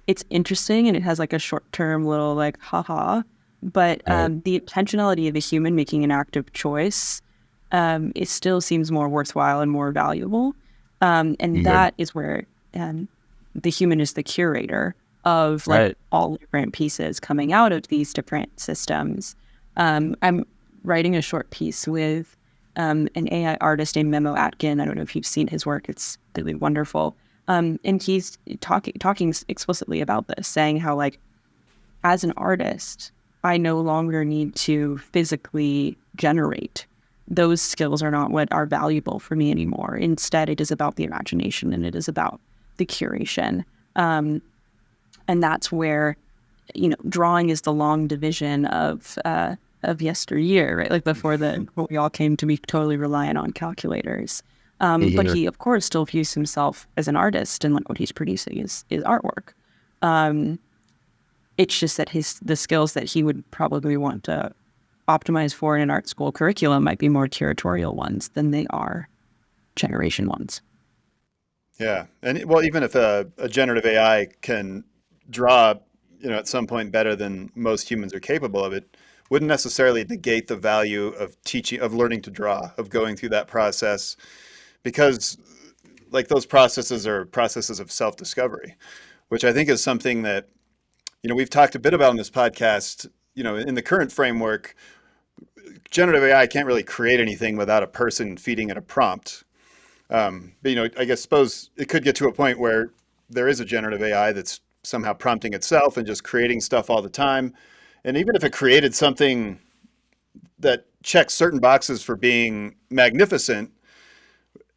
it's interesting and it has like a short-term little like haha, but the intentionality of the human making an active choice, it still seems more worthwhile and more valuable. And that is where the human is the curator of like all different pieces coming out of these different systems. I'm writing a short piece with an AI artist named Memo Atkin. I don't know if you've seen his work. It's really wonderful. And he's talking explicitly about this, saying how like, as an artist, I no longer need to physically generate. Those skills are not what are valuable for me anymore. Instead, it is about the imagination and it is about the curation. And that's where, drawing is the long division of yesteryear, right? Like before we all came to be totally reliant on calculators. But he, of course, still views himself as an artist, and like what he's producing is artwork. It's just that the skills that he would probably want to optimize for in an art school curriculum might be more curatorial ones than they are generation ones. Yeah. And well, even if a generative AI can draw, at some point better than most humans are capable of, it wouldn't necessarily negate the value of learning to draw, of going through that process, because like those processes are processes of self-discovery, which I think is something that, we've talked a bit about on this podcast. In the current framework, generative AI can't really create anything without a person feeding it a prompt. But, I suppose it could get to a point where there is a generative AI that's somehow prompting itself and just creating stuff all the time. And even if it created something that checks certain boxes for being magnificent,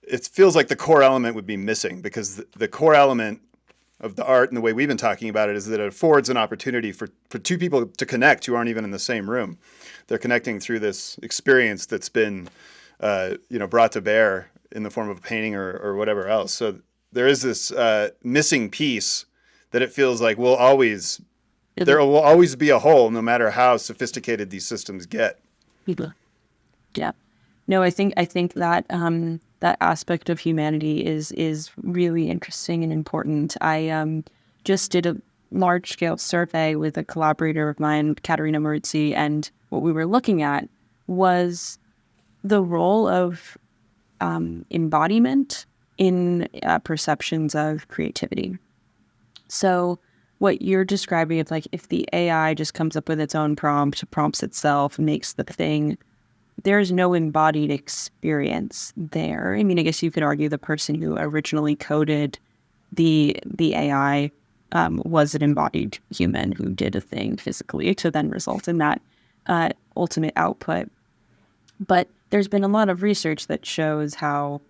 it feels like the core element would be missing, because the core element of the art and the way we've been talking about it is that it affords an opportunity for two people to connect who aren't even in the same room. They're connecting through this experience that's been, brought to bear in the form of painting or whatever else. So there is this missing piece that it feels like there will always be a hole, no matter how sophisticated these systems get. Yeah. No, I think that that aspect of humanity is really interesting and important. I just did a large scale survey with a collaborator of mine, Katerina Marizzi, and what we were looking at was the role of embodiment in perceptions of creativity. So what you're describing is like if the AI just comes up with its own prompt, prompts itself, makes the thing, there's no embodied experience there. I mean, I guess you could argue the person who originally coded the AI was an embodied human who did a thing physically to then result in that ultimate output. But there's been a lot of research that shows how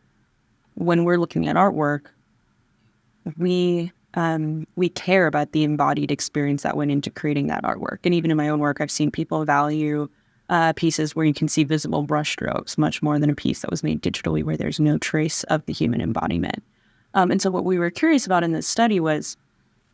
when we're looking at artwork, we care about the embodied experience that went into creating that artwork. And even in my own work, I've seen people value pieces where you can see visible brushstrokes much more than a piece that was made digitally where there's no trace of the human embodiment. And so what we were curious about in this study was,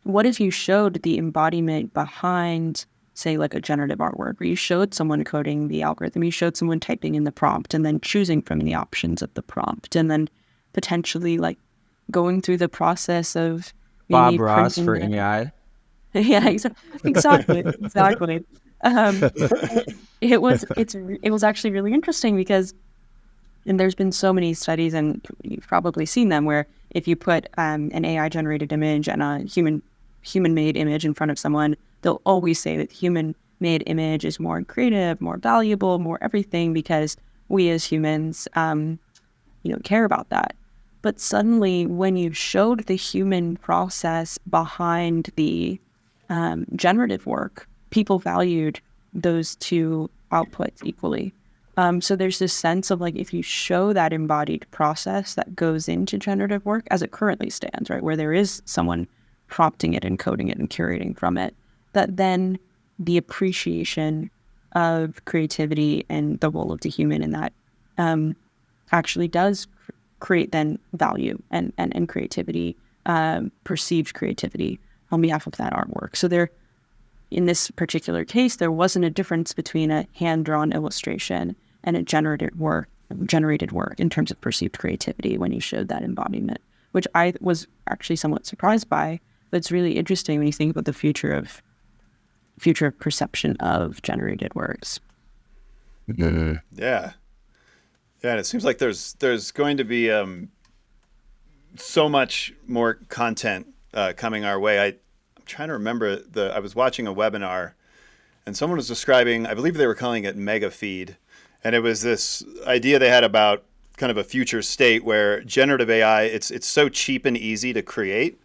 what if you showed the embodiment behind, say, like a generative artwork, where you showed someone coding the algorithm, you showed someone typing in the prompt and then choosing from the options of the prompt, and then potentially like going through the process of maybe Bob Ross for printing AI. Yeah, exactly. It was actually really interesting because, and there's been so many studies, and you've probably seen them, where if you put an AI generated image and a human made image in front of someone, they'll always say that human made image is more creative, more valuable, more everything, because we as humans, care about that. But suddenly, when you showed the human process behind the generative work, people valued those two outputs equally. So there's this sense of like, if you show that embodied process that goes into generative work as it currently stands, right, where there is someone prompting it and coding it and curating from it, that then the appreciation of creativity and the role of the human in that actually does create then value and creativity, perceived creativity on behalf of that artwork. So there, in this particular case, there wasn't a difference between a hand-drawn illustration and a generated work in terms of perceived creativity when you showed that embodiment, which I was actually somewhat surprised by. But it's really interesting when you think about the future of perception of generated works. Yeah. Yeah, and it seems like there's going to be so much more content coming our way. I'm trying to remember I was watching a webinar, and someone was describing, I believe they were calling it Megafeed, and it was this idea they had about kind of a future state where generative AI, it's so cheap and easy to create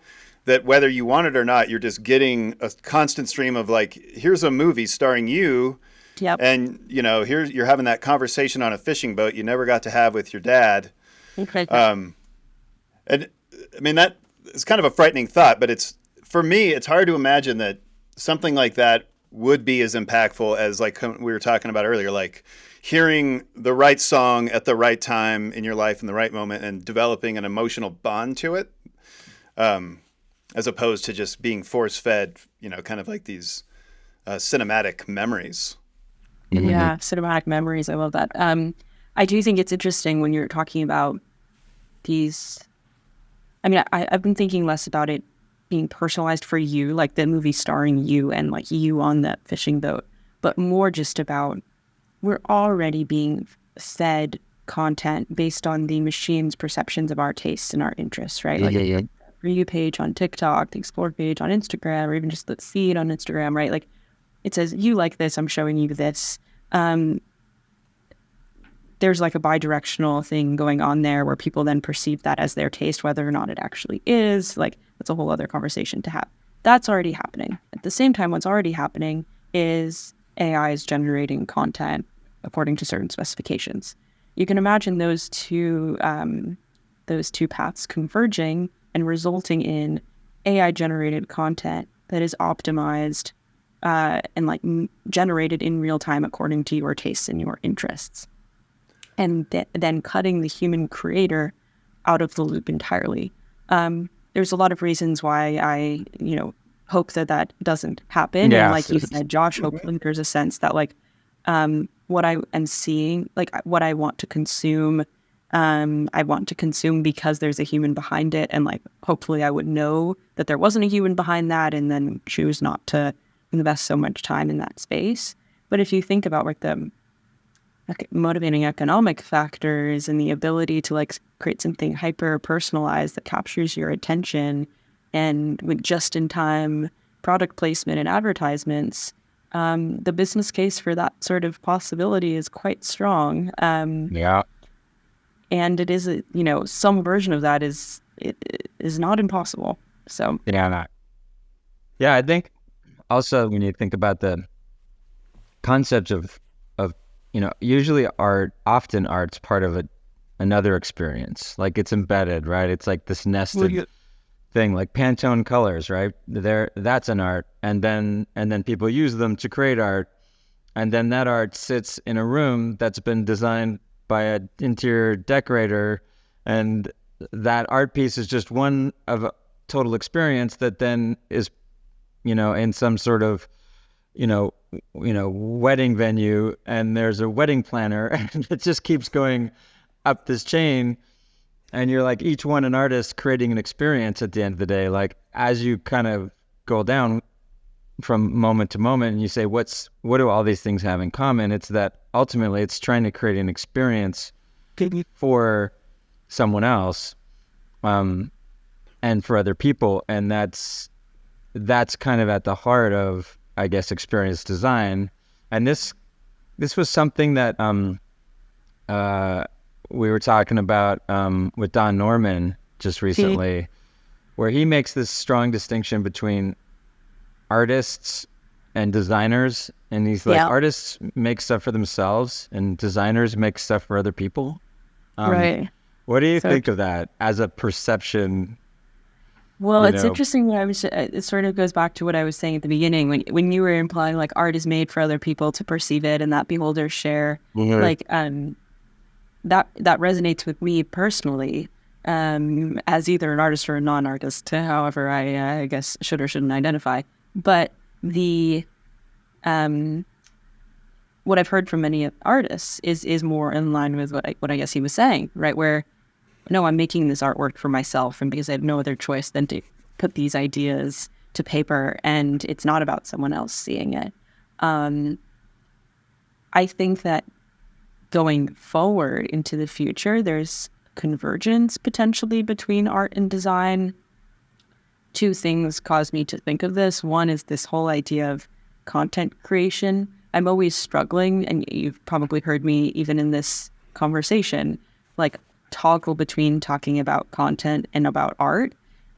that whether you want it or not, you're just getting a constant stream of like, here's a movie starring you. Yep. And, here you're having that conversation on a fishing boat you never got to have with your dad. Okay. And I mean, that is kind of a frightening thought, but for me, it's hard to imagine that something like that would be as impactful as like we were talking about earlier, like hearing the right song at the right time in your life in the right moment and developing an emotional bond to it, as opposed to just being force-fed, kind of like these cinematic memories. Yeah, cinematic memories. I love that. I do think it's interesting when you're talking about these. I mean, I've been thinking less about it being personalized for you, like the movie starring you and like you on that fishing boat, but more just about we're already being fed content based on the machine's perceptions of our tastes and our interests, right? Like the For You page on TikTok, the Explore page on Instagram, or even just the feed on Instagram, right? Like it says, you like this, I'm showing you this. There's like a bi-directional thing going on there where people then perceive that as their taste, whether or not it actually is. Like that's a whole other conversation to have. That's already happening. At the same time, what's already happening is AI is generating content according to certain specifications. You can imagine those two paths converging and resulting in AI generated content that is optimized and like generated in real time according to your tastes and your interests. And then cutting the human creator out of the loop entirely. There's a lot of reasons why I, hope that doesn't happen. Yeah, and like you said, Josh, hopefully there's a sense that like what I am seeing, like what I want to consume. I want to consume because there's a human behind it. And like, hopefully I would know that there wasn't a human behind that and then choose not to invest so much time in that space. But if you think about like the motivating economic factors and the ability to like create something hyper personalized that captures your attention, and with just in time product placement and advertisements, the business case for that sort of possibility is quite strong. Yeah. And it is, some version of that is not impossible. So I think also when you think about the concept of usually often art's part of another experience, like it's embedded, right? It's like this nested thing, like Pantone colors, right? That's an art, and then people use them to create art, and then that art sits in a room that's been designed by an interior decorator, and that art piece is just one of a total experience that then is, in some sort of, wedding venue, and there's a wedding planner, and it just keeps going up this chain, and you're like each one an artist creating an experience at the end of the day. Like as you kind of go down from moment to moment and you say, what do all these things have in common? It's that ultimately it's trying to create an experience for someone else, and for other people. And that's kind of at the heart of, I guess, experience design. And this was something that we were talking about with Don Norman just recently, where he makes this strong distinction between artists and designers, and he's like, artists make stuff for themselves and designers make stuff for other people. Right. What do you think of that as a perception? Well, it's interesting. It sort of goes back to what I was saying at the beginning when you were implying like art is made for other people to perceive it and that beholders share. Like that resonates with me personally, as either an artist or a non-artist, however I guess should or shouldn't identify. But what I've heard from many artists is more in line with what I guess he was saying, right? Where, no, I'm making this artwork for myself, and because I have no other choice than to put these ideas to paper, and it's not about someone else seeing it. I think that going forward into the future, there's convergence potentially between art and design. Two things caused me to think of this. One is this whole idea of content creation. I'm always struggling, and you've probably heard me even in this conversation, like toggle between talking about content and about art,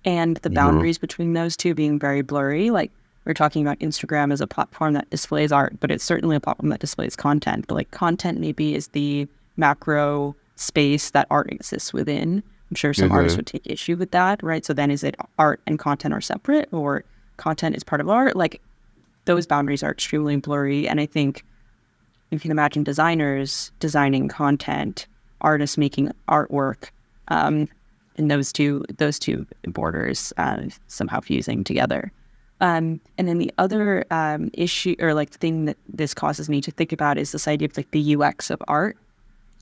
and the boundaries between those two being very blurry. Like we're talking about Instagram as a platform that displays art, but it's certainly a platform that displays content. But like content maybe is the macro space that art exists within. I'm sure some artists would take issue with that, right? So then is it art and content are separate, or content is part of art? Like those boundaries are extremely blurry. And I think you can imagine designers designing content, artists making artwork, and those two borders somehow fusing together. And then the other issue or like thing that this causes me to think about is this idea of like the UX of art.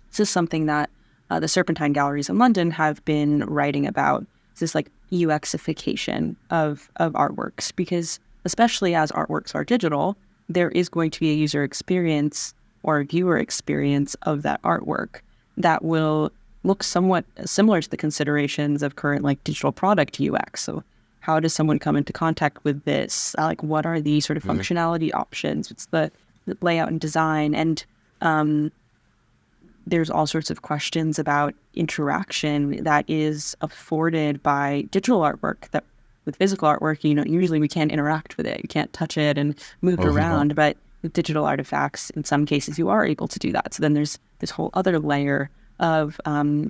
This is something that the Serpentine Galleries in London have been writing about. It's this like UXification of artworks, because especially as artworks are digital, there is going to be a user experience or a viewer experience of that artwork that will look somewhat similar to the considerations of current like digital product UX. So how does someone come into contact with this? Like what are the sort of functionality options? What's the layout and design? And there's all sorts of questions about interaction that is afforded by digital artwork that with physical artwork, usually we can't interact with it. You can't touch it and move it around. But with digital artifacts, in some cases, you are able to do that. So then there's this whole other layer of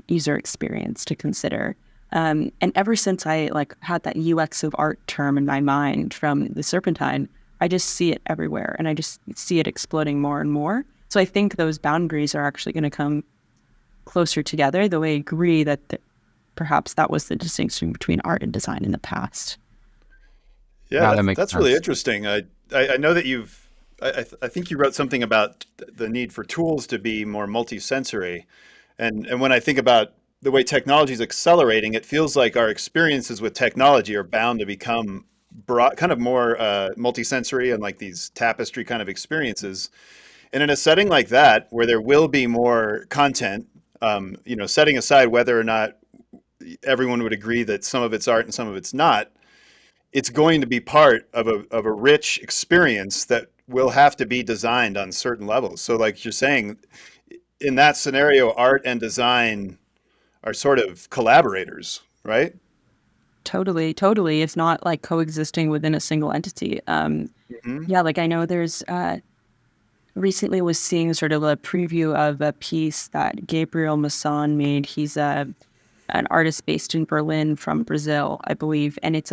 user experience to consider. And ever since I had that UX of art term in my mind from the Serpentine, I just see it everywhere, and I just see it exploding more and more. So I think those boundaries are actually going to come closer together, though I agree that perhaps that was the distinction between art and design in the past. Yeah, that's really interesting. I know that you've I think you wrote something about the need for tools to be more multisensory. And when I think about the way technology is accelerating, it feels like our experiences with technology are bound to become broad, kind of more multisensory and like these tapestry kind of experiences. And in a setting like that, where there will be more content, setting aside whether or not everyone would agree that some of it's art and some of it's not, it's going to be part of a rich experience that will have to be designed on certain levels. So like you're saying, in that scenario, art and design are sort of collaborators, right? Totally, totally. It's not like coexisting within a single entity. Hmm. Yeah, like I know there's recently was seeing sort of a preview of a piece that Gabriel Masson made. He's an artist based in Berlin from Brazil, I believe, and it's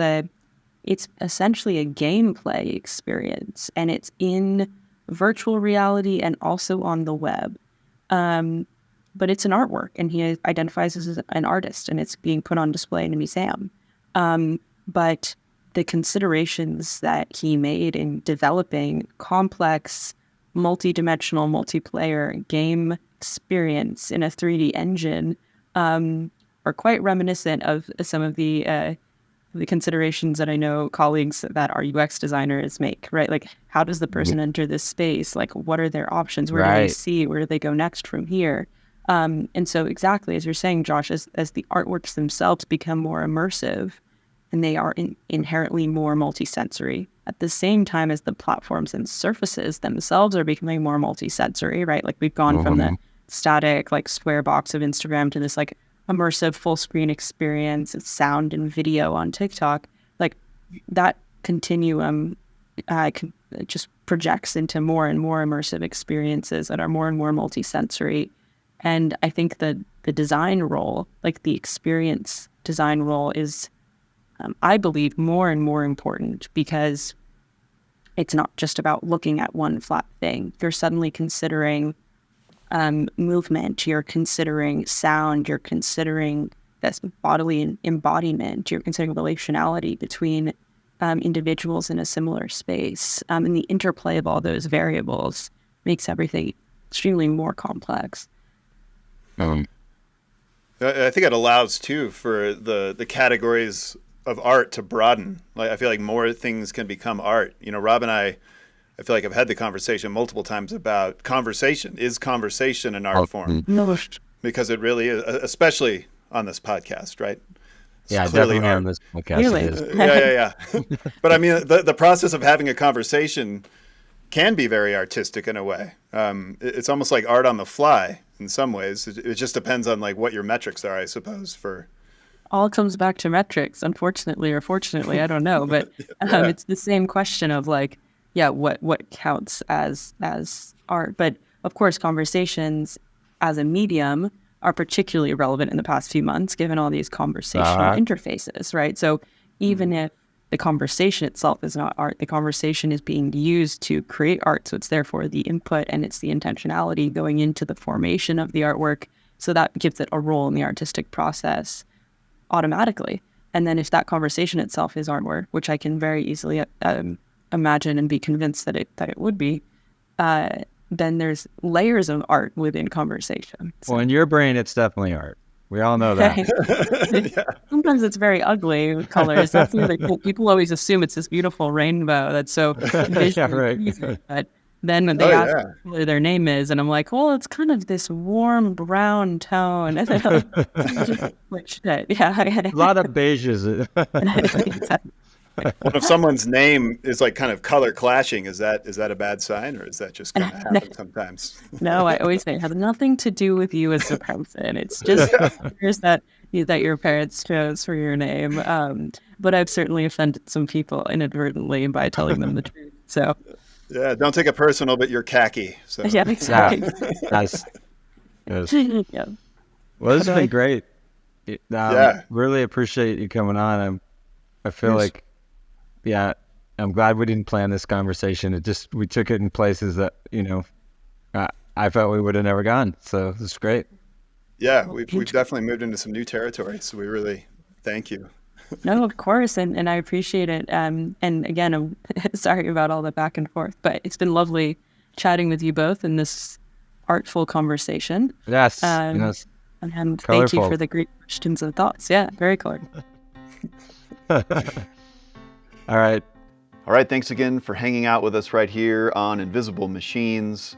essentially a gameplay experience, and it's in virtual reality and also on the web. But it's an artwork, and he identifies as an artist, and it's being put on display in a museum. But the considerations that he made in developing complex, multi-dimensional, multiplayer game experience in a 3D engine are quite reminiscent of some of the considerations that I know colleagues that are UX designers make, right? Like, how does the person enter this space? Like, what are their options? Where do they see? Where do they go next from here? And so exactly, as you're saying, Josh, as the artworks themselves become more immersive and they are inherently more multisensory, at the same time as the platforms and surfaces themselves are becoming more multisensory, right? Like we've gone from the static, like square box of Instagram to this like immersive full screen experience of sound and video on TikTok. Like that continuum just projects into more and more immersive experiences that are more and more multisensory. And I think that the design role, like the experience design role, is, I believe, more and more important because it's not just about looking at one flat thing. You're suddenly considering movement, you're considering sound, you're considering this bodily embodiment, you're considering relationality between individuals in a similar space. And the interplay of all those variables makes everything extremely more complex. I think it allows too for the categories of art to broaden. Like I feel like more things can become art. Rob and I feel like I've had the conversation multiple times about conversation. Is conversation an art form? No. Because it really is, especially on this podcast, right? It's Yeah, clearly definitely art. on this podcast. Really? It is. Yeah. But I mean, the process of having a conversation can be very artistic in a way. It's almost like art on the fly in some ways. It just depends on like what your metrics are, I suppose. For all comes back to metrics, unfortunately or fortunately, I don't know. But it's the same question of like, yeah, what counts as art? But of course, conversations as a medium are particularly relevant in the past few months, given all these conversational interfaces, right? So even if the conversation itself is not art, the conversation is being used to create art. So it's therefore the input and it's the intentionality going into the formation of the artwork. So that gives it a role in the artistic process automatically. And then if that conversation itself is artwork, which I can very easily imagine and be convinced that it would be, then there's layers of art within conversation. So. Well, in your brain, it's definitely art. We all know that. Yeah. Sometimes it's very ugly with colors. That's the other thing. People always assume it's this beautiful rainbow that's so visually pleasing. But then when they ask what their name is, and I'm like, well, it's kind of this warm brown tone. And then like, shit. Yeah. A lot of beiges. Well, if someone's name is like kind of color clashing, is that a bad sign, or is that just kind of happen sometimes? No, I always say it has nothing to do with you as a person. It's just colors that your parents chose for your name. But I've certainly offended some people inadvertently by telling them the truth. So yeah, don't take it personal, but you're khaki. So yeah, exactly. Nice. Yeah. Well, this has been great. Really appreciate you coming on. I feel like, I'm glad we didn't plan this conversation. We took it in places that, I felt we would have never gone. So this is great. Yeah, we've definitely moved into some new territory. So we really thank you. No, of course, and I appreciate it. And again, I'm sorry about all the back and forth, but it's been lovely chatting with you both in this artful conversation. Yes, And thank colorful. you for the great questions and thoughts. Yeah, very colored. All right. All right, thanks again for hanging out with us right here on Invisible Machines.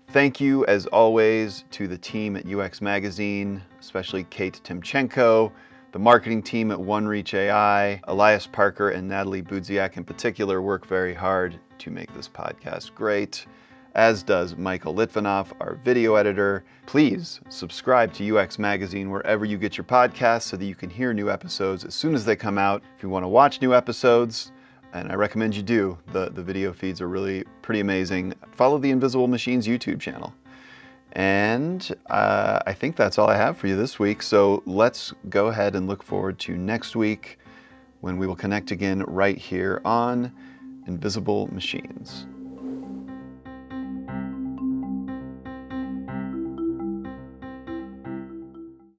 Thank you, as always, to the team at UX Magazine, especially Kate Timchenko, the marketing team at OneReach AI, Elias Parker and Natalie Budziak in particular work very hard to make this podcast great, as does Michael Litvinov, our video editor. Please subscribe to UX Magazine wherever you get your podcasts so that you can hear new episodes as soon as they come out. If you want to watch new episodes, and I recommend you do, the video feeds are really pretty amazing, follow the Invisible Machines YouTube channel. And I think that's all I have for you this week. So let's go ahead and look forward to next week when we will connect again right here on Invisible Machines.